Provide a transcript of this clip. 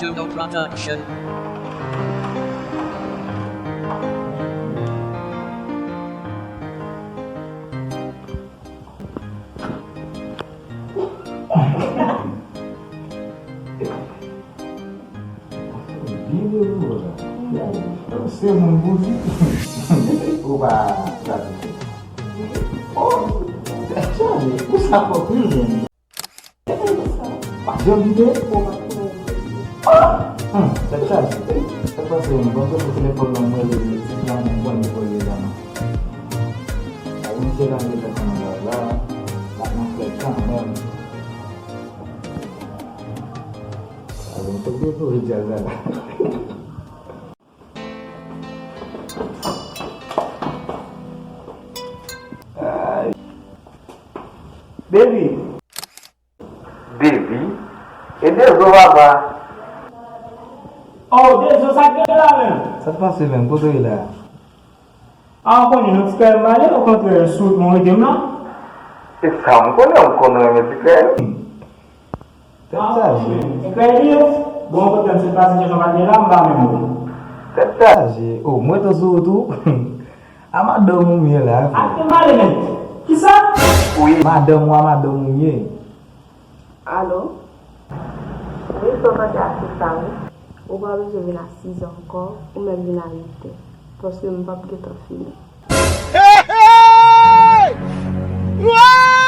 Studio Production. Você não muda. Oba, oh, o sapo filho. Passion dia. Betul. Lepas itu, bangsa telefon nombor ini, yang membuat boleh dalam. Kalau misalnya kita sama lah, tak nak kelihatan kan. Kalau untuk dia tu jalan. Baby. Baby? Ele é zoava. Oh, dia susah ke lah men. Siapa sih yang bodoh lah? Aku ni nak sekarang balik, aku tu shoot mau jam lah. Esse hamko não conhece quem? Tetap sih. Sekarang dia, buat aku dan situasi yang sama dia lambat memang. Tetap sih. Oh, mau tu suruh tu. Amak dong ni lah. Aku balik men. Kisah? Oui. Madam ni. Allô? Oui, papa t'a assistant. Ou pas je viens à 6 encore, ou même je viens à 8. Parce que je ne peux pas plus te filer. Hey! Hey!